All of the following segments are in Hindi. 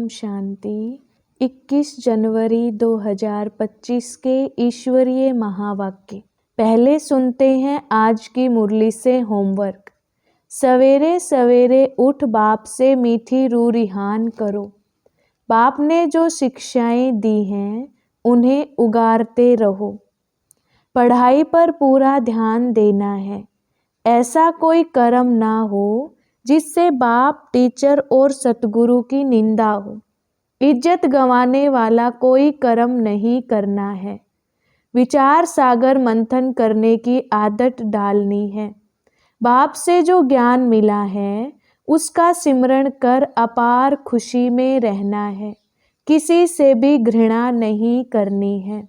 ओम शांति। 21 जनवरी 2025 के ईश्वरीय महावाक्य। पहले सुनते हैं आज की मुरली से होमवर्क। सवेरे सवेरे उठ बाप से मीठी रू रिहान करो। बाप ने जो शिक्षाएं दी हैं उन्हें उगारते रहो। पढ़ाई पर पूरा ध्यान देना है। ऐसा कोई कर्म ना हो जिससे बाप, टीचर और सतगुरु की निंदा हो। इज्जत गंवाने वाला कोई कर्म नहीं करना है। विचार सागर मंथन करने की आदत डालनी है। बाप से जो ज्ञान मिला है उसका सिमरण कर अपार खुशी में रहना है। किसी से भी घृणा नहीं करनी है।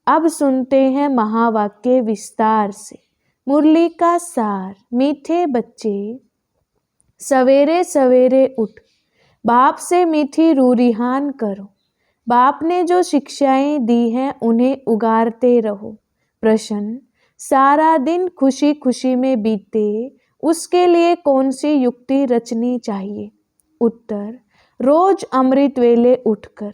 अब सुनते हैं महावाक्य विस्तार से। मुरली का सार। मीठे बच्चे, सवेरे सवेरे उठ बाप से मीठी रू रिहान करो। बाप ने जो शिक्षाएं दी हैं उन्हें उगारते रहो। प्रश्न: सारा दिन खुशी खुशी में बीते, उसके लिए कौन सी युक्ति रचनी चाहिए? उत्तर: रोज अमृत वेले उठकर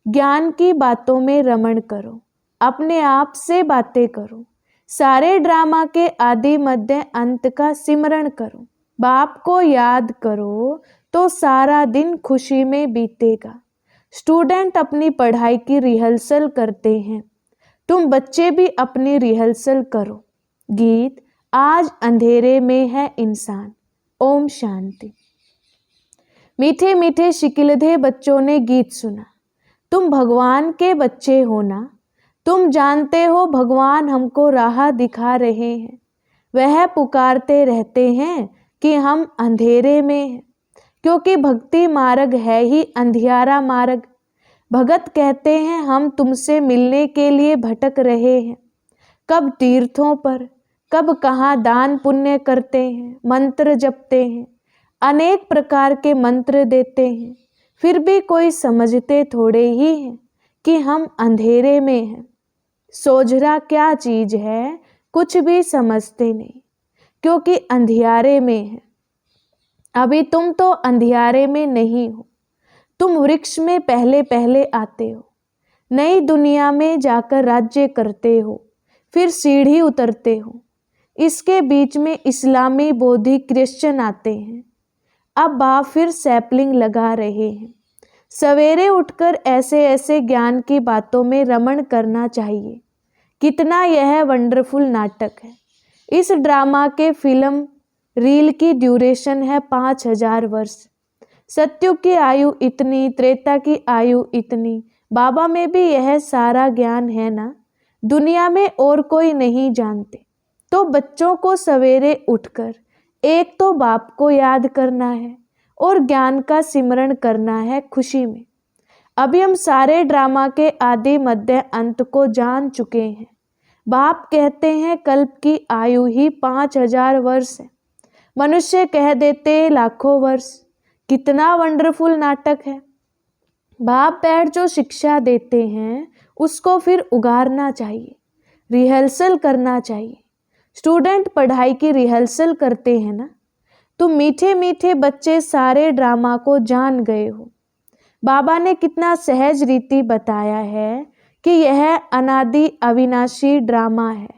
ज्ञान की बातों में रमण करो। अपने आप से बातें करो। सारे ड्रामा के आदि मध्य अंत का सिमरण करो। बाप को याद करो तो सारा दिन खुशी में बीतेगा। स्टूडेंट अपनी पढ़ाई की रिहर्सल करते हैं, तुम बच्चे भी अपनी रिहर्सल करो। गीत: आज अंधेरे में है इंसान। ओम शांति। मीठे मीठे शिकिलधे बच्चों ने गीत सुना। तुम भगवान के बच्चे हो ना। तुम जानते हो भगवान हमको राह दिखा रहे हैं। वह पुकारते रहते हैं कि हम अंधेरे में हैं, क्योंकि भक्ति मार्ग है ही अंधियारा मार्ग। भगत कहते हैं हम तुमसे मिलने के लिए भटक रहे हैं। कब तीर्थों पर, कब कहाँ दान पुण्य करते हैं, मंत्र जपते हैं, अनेक प्रकार के मंत्र देते हैं, फिर भी कोई समझते थोड़े ही हैं कि हम अंधेरे में हैं। सोझरा क्या चीज है कुछ भी समझते नहीं, क्योंकि अंधियारे में है। अभी तुम तो अंधियारे में नहीं हो। तुम वृक्ष में पहले पहले आते हो। नई दुनिया में जाकर राज्य करते हो, फिर सीढ़ी उतरते हो। इसके बीच में इस्लामी, बौद्धि, क्रिश्चियन आते हैं। अब बाप फिर सैपलिंग लगा रहे हैं। सवेरे उठकर ऐसे ऐसे ज्ञान की बातों में रमण करना चाहिए। कितना यह वंडरफुल नाटक है। इस ड्रामा के फिल्म रील की ड्यूरेशन है 5000 वर्ष। सत्युग की आयु इतनी, त्रेता की आयु इतनी। बाबा में भी यह सारा ज्ञान है ना। दुनिया में और कोई नहीं जानते। तो बच्चों को सवेरे उठकर एक तो बाप को याद करना है और ज्ञान का सिमरण करना है खुशी में। अभी हम सारे ड्रामा के आदि मध्य अंत को जान चुके हैं। बाप कहते हैं कल्प की आयु ही 5000 वर्ष है। मनुष्य कह देते लाखों वर्ष। कितना वंडरफुल नाटक है। बाप बैठ जो शिक्षा देते हैं उसको फिर उगारना चाहिए, रिहर्सल करना चाहिए। स्टूडेंट पढ़ाई की रिहर्सल करते हैं ना। तुम मीठे मीठे बच्चे सारे ड्रामा को जान गए हो। बाबा ने कितना सहज रीति बताया है कि यह अनादि अविनाशी ड्रामा है।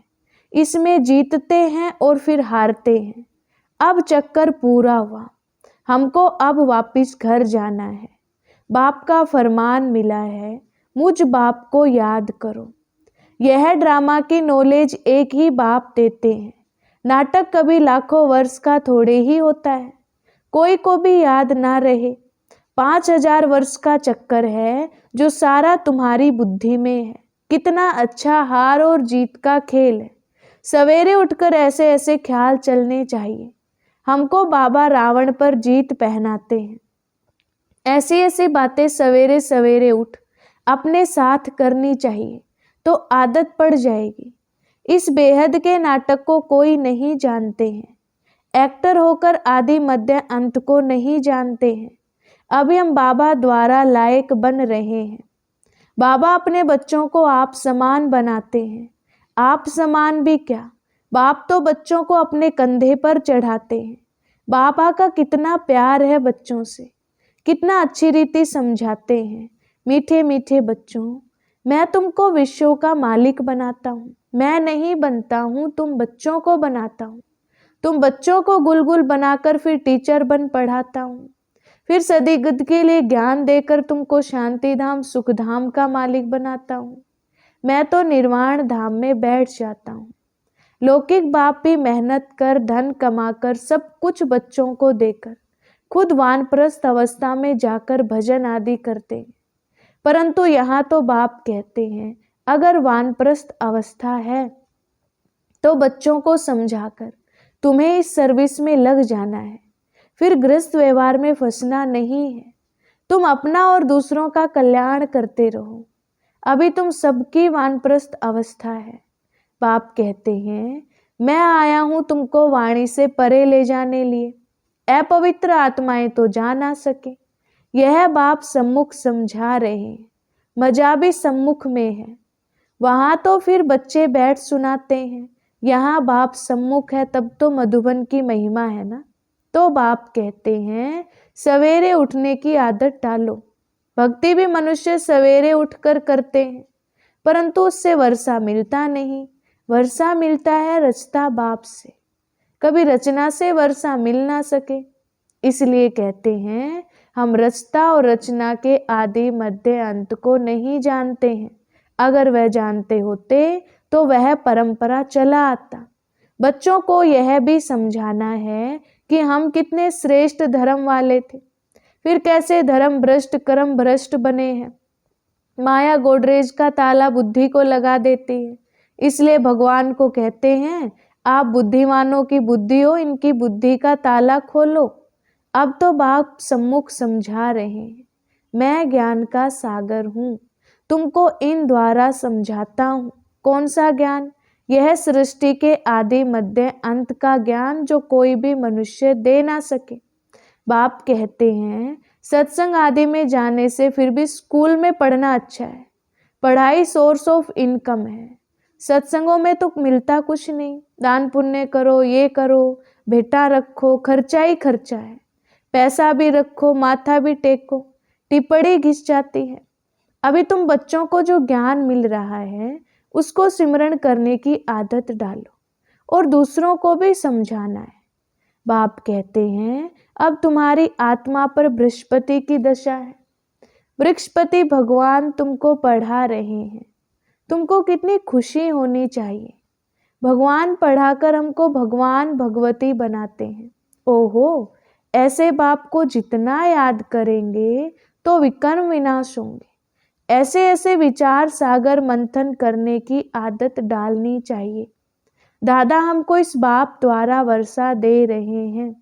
इसमें जीतते हैं और फिर हारते हैं। अब चक्कर पूरा हुआ। हमको अब वापिस घर जाना है। बाप का फरमान मिला है, मुझ बाप को याद करो। यह ड्रामा की नॉलेज एक ही बाप देते हैं। नाटक कभी लाखों वर्ष का थोड़े ही होता है। कोई को भी याद ना रहे। 5000 वर्ष का चक्कर है जो सारा तुम्हारी बुद्धि में है। कितना अच्छा हार और जीत का खेल है। सवेरे उठकर ऐसे ऐसे ख्याल चलने चाहिए। हमको बाबा रावण पर जीत पहनाते हैं। ऐसी ऐसी बातें सवेरे सवेरे उठ अपने साथ करनी चाहिए तो आदत पड़ जाएगी। इस बेहद के नाटक को कोई नहीं जानते हैं। एक्टर होकर आदि मध्य अंत को नहीं जानते हैं। अभी हम बाबा द्वारा लायक बन रहे हैं। बाबा अपने बच्चों को आप समान बनाते हैं। आप समान भी क्या, बाप तो बच्चों को अपने कंधे पर चढ़ाते हैं। बाबा का कितना प्यार है बच्चों से। कितना अच्छी रीति समझाते हैं। मीठे मीठे बच्चों, मैं तुमको विश्व का मालिक बनाता हूँ। मैं नहीं बनता हूँ, तुम बच्चों को बनाता हूँ। तुम बच्चों को गुलगुल बनाकर फिर टीचर बन पढ़ाता हूँ। फिर सदीगत के लिए ज्ञान देकर तुमको शांति धाम सुख धाम का मालिक बनाता हूँ। मैं तो निर्वाण धाम में बैठ जाता हूँ। लौकिक बाप भी मेहनत कर धन कमाकर सब कुछ बच्चों को देकर खुद वानप्रस्थ अवस्था में जाकर भजन आदि करते हैं। परंतु यहाँ तो बाप कहते हैं अगर वानप्रस्थ अवस्था है तो बच्चों को समझाकर तुम्हें इस सर्विस में लग जाना है। फिर गृहस्थ व्यवहार में फंसना नहीं है। तुम अपना और दूसरों का कल्याण करते रहो। अभी तुम सबकी वानप्रस्थ अवस्था है। बाप कहते हैं मैं आया हूं तुमको वाणी से परे ले जाने लिए। अपवित्र आत्माएं तो जा ना सके। यह बाप सम्मुख समझा रहे हैं। मजा भी सम्मुख में है। वहां तो फिर बच्चे बैठ सुनाते हैं। यहाँ बाप सम्मुख है तब तो मधुबन की महिमा है ना। तो बाप कहते हैं सवेरे उठने की आदत डालो। भक्ति भी मनुष्य सवेरे उठकर करते हैं, परंतु उससे वर्षा मिलता नहीं। वर्षा मिलता है रचता बाप से। कभी रचना से वर्षा मिल ना सके, इसलिए कहते हैं हम रचता और रचना के आदि मध्य अंत को नहीं जानते हैं। अगर वह जानते होते तो वह परंपरा चला आता। बच्चों को यह भी समझाना है कि हम कितने श्रेष्ठ धर्म वाले थे, फिर कैसे धर्म भ्रष्ट कर्म भ्रष्ट बने हैं। माया गोडरेज का ताला बुद्धि को लगा देती है। इसलिए भगवान को कहते हैं आप बुद्धिमानों की बुद्धि हो, इनकी बुद्धि का ताला खोलो। अब तो बाप सम्मुख समझा रहे हैं मैं ज्ञान का सागर हूँ, तुमको इन द्वारा समझाता हूँ। कौन सा ज्ञान? यह सृष्टि के आदि मध्य अंत का ज्ञान जो कोई भी मनुष्य दे ना सके। बाप कहते हैं सत्संग आदि में जाने से फिर भी स्कूल में पढ़ना अच्छा है। पढ़ाई सोर्स ऑफ इनकम है। सत्संगों में तो मिलता कुछ नहीं। दान पुण्य करो, ये करो, भेटा रखो, खर्चा ही खर्चा है। पैसा भी रखो, माथा भी टेको, टिप्पणी घिस जाती है। अभी तुम बच्चों को जो ज्ञान मिल रहा है उसको सिमरण करने की आदत डालो और दूसरों को भी समझाना है। बाप कहते हैं अब तुम्हारी आत्मा पर बृहस्पति की दशा है। बृहस्पति भगवान तुमको पढ़ा रहे हैं। तुमको कितनी खुशी होनी चाहिए। भगवान पढ़ाकर हमको भगवान भगवती बनाते हैं। ओहो, ऐसे बाप को जितना याद करेंगे तो विकर्म विनाश होंगे। ऐसे ऐसे विचार सागर मंथन करने की आदत डालनी चाहिए। दादा हमको इस बाप द्वारा वर्षा दे रहे हैं।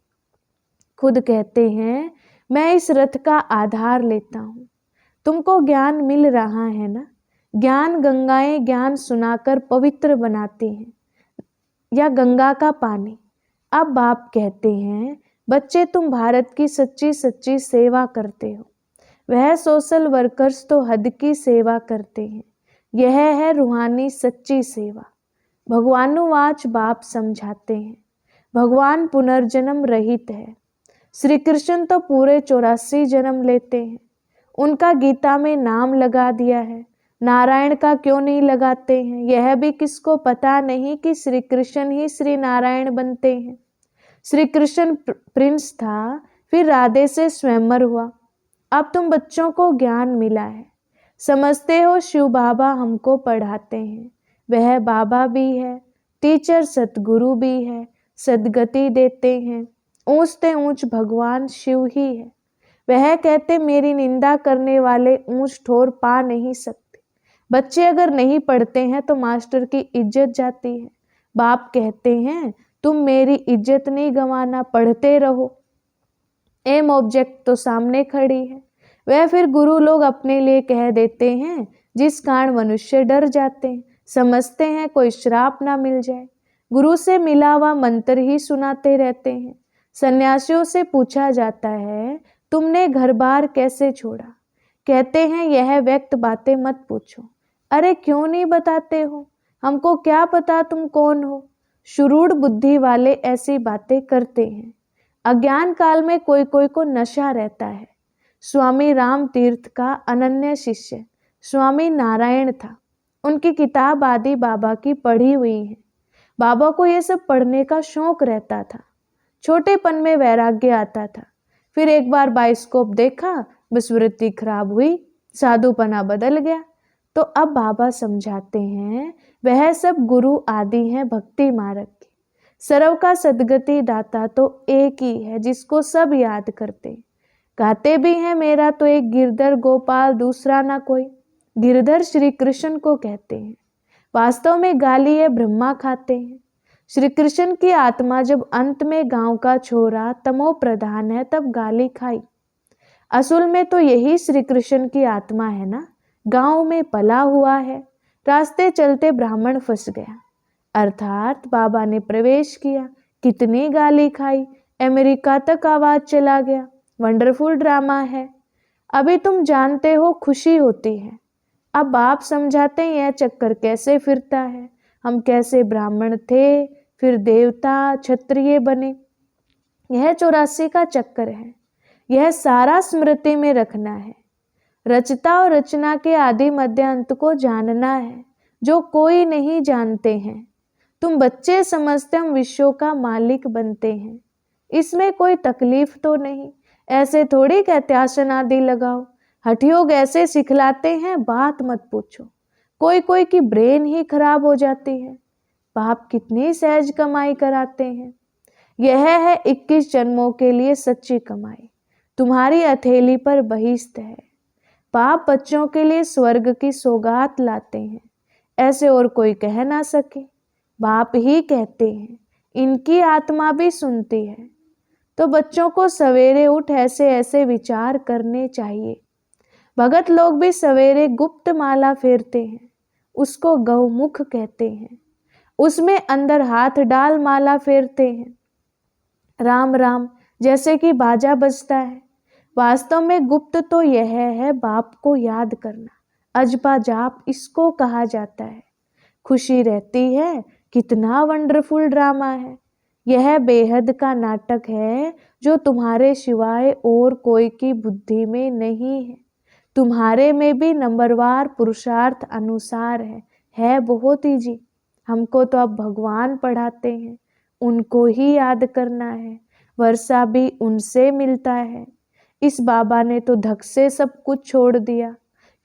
खुद कहते हैं मैं इस रथ का आधार लेता हूँ। तुमको ज्ञान मिल रहा है ना। ज्ञान गंगाएं ज्ञान सुनाकर पवित्र बनाती हैं, या गंगा का पानी। अब बाप कहते हैं बच्चे तुम भारत की सच्ची सच्ची सेवा करते हो। वह सोशल वर्कर्स तो हद की सेवा करते हैं। यह है रूहानी सच्ची सेवा। भगवानुवाच बाप समझाते हैं भगवान पुनर्जन्म रहित है। श्री कृष्ण तो पूरे 84 जन्म लेते हैं। उनका गीता में नाम लगा दिया है। नारायण का क्यों नहीं लगाते हैं? यह भी किसको पता नहीं कि श्री कृष्ण ही श्री नारायण बनते हैं। श्री कृष्ण प्रिंस था, फिर राधे से स्वयंवर हुआ। अब तुम बच्चों को ज्ञान मिला है, समझते हो शिव बाबा हमको पढ़ाते हैं। वह बाबा भी है, टीचर सतगुरु भी है, सदगति देते हैं। ऊंचते ऊंच भगवान शिव ही है। वह कहते मेरी निंदा करने वाले ऊंच ठोर पा नहीं सकते। बच्चे अगर नहीं पढ़ते हैं तो मास्टर की इज्जत जाती है। बाप कहते हैं तुम मेरी इज्जत नहीं गंवाना, पढ़ते रहो। एम ऑब्जेक्ट तो सामने खड़ी है। वह फिर गुरु लोग अपने लिए कह देते हैं जिस कारण मनुष्य डर जाते हैं, समझते हैं कोई श्राप ना मिल जाए। गुरु से मिला हुआ मंत्र ही सुनाते रहते हैं। सन्यासियों से पूछा जाता है तुमने घर बार कैसे छोड़ा? कहते हैं यह व्यक्त बातें मत पूछो। अरे क्यों नहीं बताते हो? हमको क्या पता तुम कौन हो? शुरूढ़ बुद्धि वाले ऐसी बातें करते हैं। अज्ञान काल में कोई कोई को नशा रहता है, स्वामी राम तीर्थ का अनन्य शिष्य स्वामी नारायण था। उनकी किताब आदि बाबा की पढ़ी हुई है। बाबा को ये सब पढ़ने का शौक रहता था। छोटेपन में वैराग्य आता था। फिर एक बार बाइस्कोप देखा, बस वृत्ति खराब हुई, साधुपना बदल गया। तो अब बाबा समझाते हैं वह सब गुरु आदि हैं भक्ति मार्ग के। सर्व का सद्गति दाता तो एक ही है जिसको सब याद करते। गाते भी हैं मेरा तो एक गिरधर गोपाल दूसरा ना कोई। गिरधर श्री कृष्ण को कहते हैं। वास्तव में गाली ये ब्रह्मा खाते हैं। श्री कृष्ण की आत्मा जब अंत में गांव का छोरा तमो प्रधान है तब गाली खाई। असल में तो यही श्री कृष्ण की आत्मा है ना, गांव में पला हुआ है। रास्ते चलते ब्राह्मण फंस गया, अर्थात बाबा ने प्रवेश किया, कितनी गाली खाई, अमेरिका तक आवाज चला गया। वंडरफुल ड्रामा है। अभी तुम जानते हो खुशी होती है। अब बाप समझाते हैं यह चक्कर कैसे फिरता है। हम कैसे ब्राह्मण थे, फिर देवता क्षत्रिय बने। यह 84 का चक्कर है। यह सारा स्मृति में रखना है। रचता और रचना के आदि मध्य अंत को जानना है, जो कोई नहीं जानते हैं। तुम बच्चे समझते हम विश्व का मालिक बनते हैं। इसमें कोई तकलीफ तो नहीं। ऐसे थोड़ी कहते आसन आदि लगाओ। हठयोग ऐसे सिखलाते हैं, बात मत पूछो। कोई कोई की ब्रेन ही खराब हो जाती है। बाप कितनी सहज कमाई कराते हैं। यह है 21 जन्मों के लिए सच्ची कमाई। तुम्हारी हथेली पर बहिष्ठ है। बाप बच्चों के लिए स्वर्ग की सौगात लाते हैं, ऐसे और कोई कह ना सके। बाप ही कहते हैं, इनकी आत्मा भी सुनती है। तो बच्चों को सवेरे उठ ऐसे ऐसे विचार करने चाहिए। भगत लोग भी सवेरे गुप्त माला फेरते हैं, उसको गौमुख कहते हैं। उसमें अंदर हाथ डाल माला फेरते हैं। राम राम जैसे कि बाजा बजता है। वास्तव में गुप्त तो यह है बाप को याद करना। अजपा जाप इसको कहा जाता है। खुशी रहती है, कितना वंडरफुल ड्रामा है। यह बेहद का नाटक है जो तुम्हारे सिवाय और कोई की बुद्धि में नहीं है। तुम्हारे में भी नंबरवार पुरुषार्थ अनुसार है बहुत ही जी। हमको तो अब भगवान पढ़ाते हैं, उनको ही याद करना है। वर्षा भी उनसे मिलता है। इस बाबा ने तो धक से सब कुछ छोड़ दिया,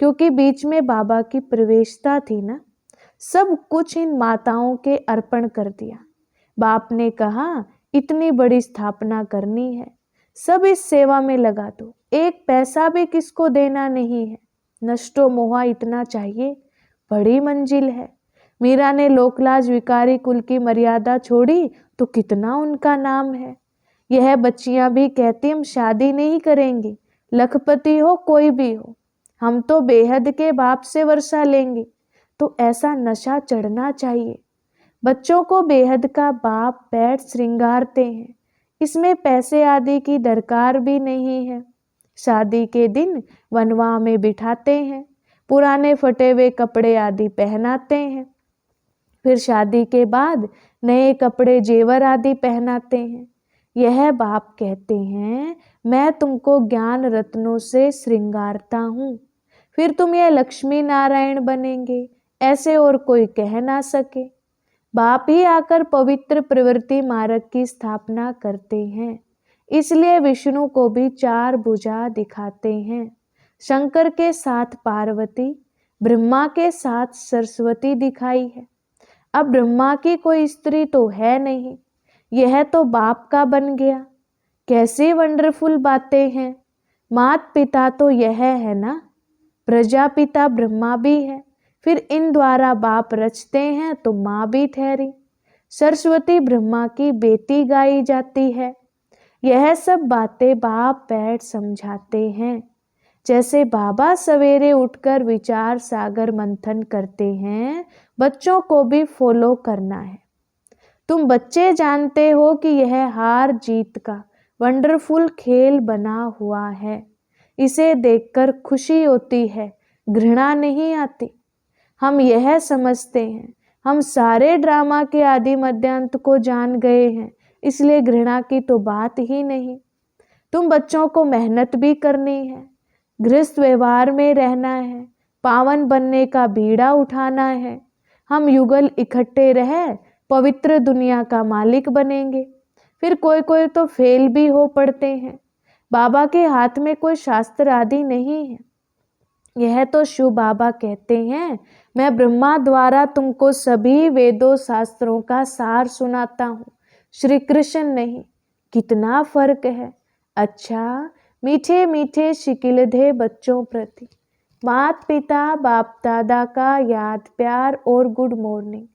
क्योंकि बीच में बाबा की प्रवेशता थी ना। सब कुछ इन माताओं के अर्पण कर दिया। बाप ने कहा इतनी बड़ी स्थापना करनी है, सब इस सेवा में लगा दो। एक पैसा भी किसको देना नहीं है। नष्टो मोहा इतना चाहिए, बड़ी मंजिल है। मीरा ने लोकलाज विकारी कुल की मर्यादा छोड़ी तो कितना उनका नाम है। यह बच्चियां भी कहती हम शादी नहीं करेंगी, लखपति हो कोई भी हो, हम तो बेहद के बाप से वर्षा लेंगे। तो ऐसा नशा चढ़ना चाहिए। बच्चों को बेहद का बाप पैठ श्रृंगारते हैं। इसमें पैसे आदि की दरकार भी नहीं है। शादी के दिन वनवा में बिठाते हैं, पुराने फटे हुए कपड़े आदि पहनाते हैं। फिर शादी के बाद नए कपड़े जेवर आदि पहनाते हैं। यह बाप कहते हैं मैं तुमको ज्ञान रत्नों से श्रृंगारता हूँ, फिर तुम यह लक्ष्मी नारायण बनेंगे, ऐसे और कोई कह ना सके। बाप ही आकर पवित्र प्रवृत्ति मार्ग की स्थापना करते हैं। इसलिए विष्णु को भी 4 भुजा दिखाते हैं। शंकर के साथ पार्वती, ब्रह्मा के साथ सरस्वती दिखाई है। अब ब्रह्मा की कोई स्त्री तो है नहीं, यह तो बाप का बन गया। कैसी वंडरफुल बातें हैं। मात पिता तो यह है ना, प्रजापिता ब्रह्मा भी है। फिर इन द्वारा बाप रचते हैं तो माँ भी ठहरी। सरस्वती ब्रह्मा की बेटी गाई जाती है। यह सब बातें बाप बैठ समझाते हैं। जैसे बाबा सवेरे उठकर विचार सागर मंथन करते हैं, बच्चों को भी फॉलो करना है। तुम बच्चे जानते हो कि यह हार जीत का वंडरफुल खेल बना हुआ है। इसे देखकर खुशी होती है, घृणा नहीं आती। हम यह समझते हैं हम सारे ड्रामा के आदि मध्यांत को जान गए हैं, इसलिए घृणा की तो बात ही नहीं। तुम बच्चों को मेहनत भी करनी है, गृहस्थ व्यवहार में रहना है, पावन बनने का बीड़ा उठाना है। हम युगल इकट्ठे रह पवित्र दुनिया का मालिक बनेंगे। फिर कोई कोई तो फेल भी हो पड़ते हैं। बाबा के हाथ में कोई शास्त्र आदि नहीं है। यह तो शिव बाबा कहते हैं, मैं ब्रह्मा द्वारा तुमको सभी वेदों शास्त्रों का सार सुनाता हूँ, श्री कृष्ण नहीं। कितना फर्क है। अच्छा, मीठे मीठे शिकिलधे बच्चों प्रति मात पिता बाप दादा का याद प्यार और गुड मॉर्निंग।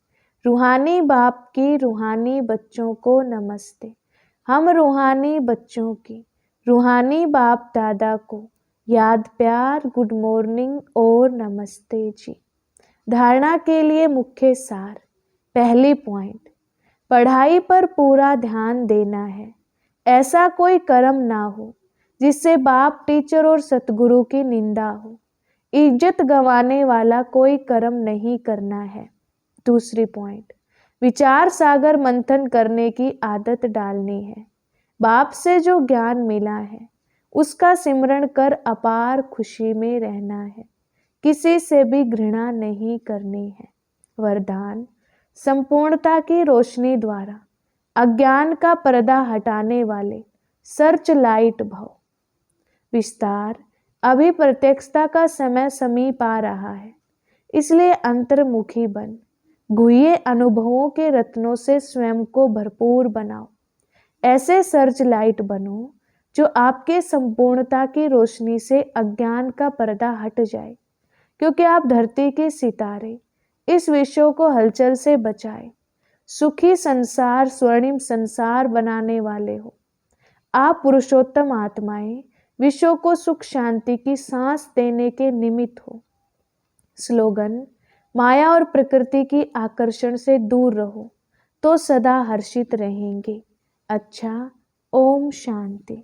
रूहानी बाप की रूहानी बच्चों को नमस्ते। हम रूहानी बच्चों की रूहानी बाप दादा को याद प्यार गुड मॉर्निंग और नमस्ते जी। धारणा के लिए मुख्य सार। पहली पॉइंट, पढ़ाई पर पूरा ध्यान देना है। ऐसा कोई कर्म ना हो जिससे बाप टीचर और सतगुरु की निंदा हो। इज्जत गंवाने वाला कोई कर्म नहीं करना है। दूसरी पॉइंट, विचार सागर मंथन करने की आदत डालनी है। बाप से जो ज्ञान मिला है उसका सिमरण कर अपार खुशी में रहना है। किसी से भी घृणा नहीं करनी है। वरदान, संपूर्णता की रोशनी द्वारा अज्ञान का पर्दा हटाने वाले सर्च लाइट भव। विस्तार, अभी प्रत्यक्षता का समय समीप आ रहा है, इसलिए अंतर्मुखी बन गुह्य अनुभवों के रत्नों से स्वयं को भरपूर बनाओ। ऐसे सर्च लाइट बनो जो आपके संपूर्णता की रोशनी से अज्ञान का पर्दा हट जाए, क्योंकि आप धरती के सितारे इस विश्व को हलचल से बचाए सुखी संसार स्वर्णिम संसार बनाने वाले हो। आप पुरुषोत्तम आत्माएं विश्व को सुख शांति की सांस देने के निमित्त हो। स्लोगन, माया और प्रकृति की आकर्षण से दूर रहो तो सदा हर्षित रहेंगे। अच्छा, ओम शांति।